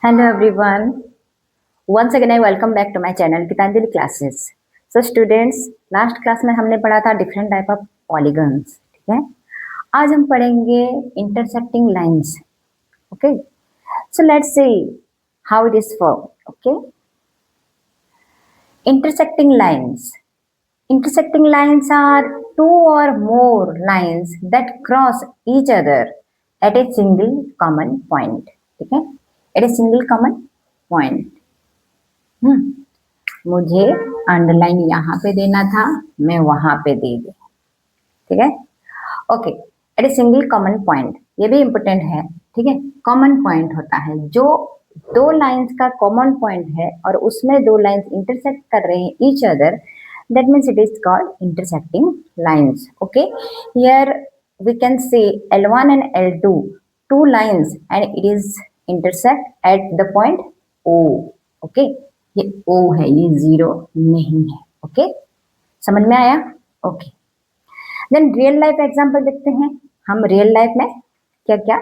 Hello everyone. Once again I welcome back to my channel Gitanjali Classes. So students, last class में हमने पढ़ा था different type of polygons, ठीक है। आज हम पढ़ेंगे intersecting lines. Okay, so let's see how it is form. Okay, intersecting lines. Intersecting lines are two or more lines that cross each other at a single common point. ठीक है, at a single common point. मुझे underline यहाँ पे देना था, मैं वहां पे दे दी. ठीक है, okay. At a single common point, ये भी इंपॉर्टेंट है. ठीक है, कॉमन पॉइंट होता है जो दो लाइंस का कॉमन पॉइंट है और उसमें दो लाइंस इंटरसेक्ट कर रहे हैं each other. That means it is called intersecting lines. Okay, here we can say L1 and L2, two lines, and it is intersect at the point O. Okay, ये O है, ये zero नहीं है. Okay, समझ में आया? Okay, then real life example देखते हैं. हम रियल लाइफ में क्या क्या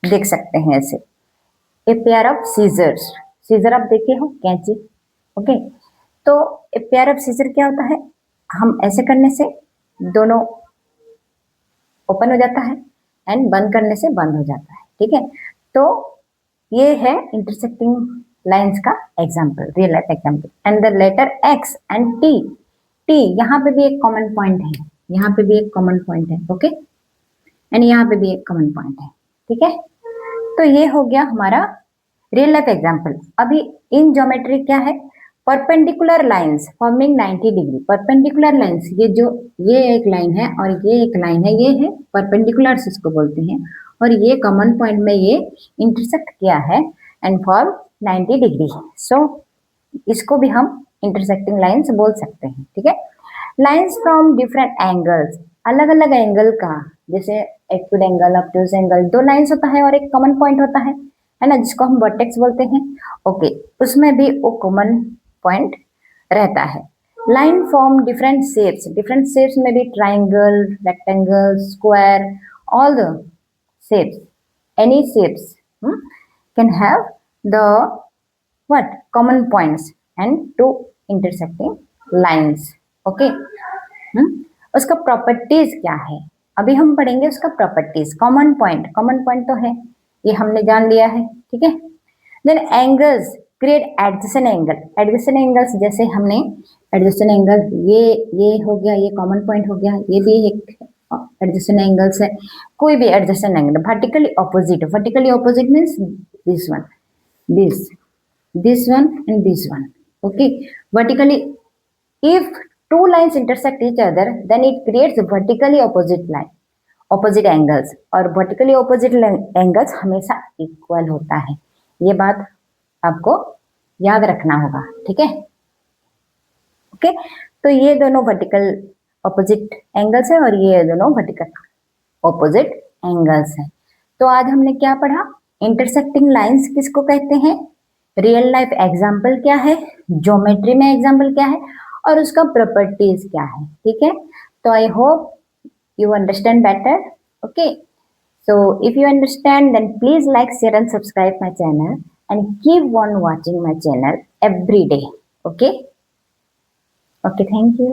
देख सकते हैं ऐसे. A pair of scissors. Scissor आप देखे हो, कैंची. ओके, तो ए पेयर ऑफ सीजर क्या होता है? हम ऐसे करने से दोनों ओपन हो जाता है एंड बंद करने से बंद हो जाता है. ठीक है, तो ये है इंटरसेक्टिंग लाइंस का example, real life example. And the letter X and T. T यहाँ पे भी एक कॉमन पॉइंट है, यहाँ पे भी एक कॉमन पॉइंट है. ओके, एंड यहाँ पे भी एक कॉमन पॉइंट है. ठीक है, तो ये हो गया हमारा रियल लाइफ एग्जांपल. अभी इन ज्योमेट्री क्या है? Perpendicular lines forming 90 degree. Perpendicular lines, ये जो ये एक लाइन है और ये एक लाइन है, ये है परपेंडिकुलर इसको बोलते हैं. और ये कॉमन पॉइंट में ये इंटरसेक्ट किया है एंड फॉर्म 90 डिग्री. सो इसको भी हम इंटरसेक्टिंग लाइंस बोल सकते हैं. ठीक है, लाइंस फ्रॉम डिफरेंट एंगल्स, अलग अलग एंगल का, जैसे एक्यूट एंगल, ऑब्ट्यूज एंगल, दो लाइंस होता है और एक कॉमन पॉइंट होता है ना, जिसको हम वर्टेक्स बोलते हैं. ओके, उसमें भी वो कॉमन पॉइंट रहता है. Line form different shapes. Different shapes में भी triangle, rectangle, square, all the shapes, any shapes can have the what common points and two intersecting lines. Okay, उसका प्रॉपर्टीज क्या है अभी हम पढ़ेंगे. उसका properties. Common point, common point तो है, ये हमने जान लिया है. ठीक है, then angles create adjacent angle. Adjacent angles जैसे हमने एडजेसेंट एंगल, ये हो गया, ये कॉमन पॉइंट हो गया, ये भी एक एडजेसेंट एंगल्स है. कोई भी adjacent angle vertically opposite. Vertically opposite means this one, this one and this one. Okay, vertically, if two lines intersect each other, then it creates vertically opposite line, opposite angles. और vertically opposite angles हमेशा equal होता है. ये बात आपको याद रखना होगा. ठीक है, ओके, तो ये दोनों वर्टिकल ऑपोजिट एंगल्स है और ये दोनों वर्टिकल ऑपोजिट एंगल्स है. तो आज हमने क्या पढ़ा? इंटरसेक्टिंग लाइंस किसको कहते हैं, रियल लाइफ एग्जाम्पल क्या है, ज्योमेट्री में एग्जाम्पल क्या है, और उसका प्रॉपर्टीज क्या है. ठीक है, तो I hope you understand better. Okay, so if you understand, then please like, share and subscribe my channel and keep on watching my channel every day. Okay, thank you.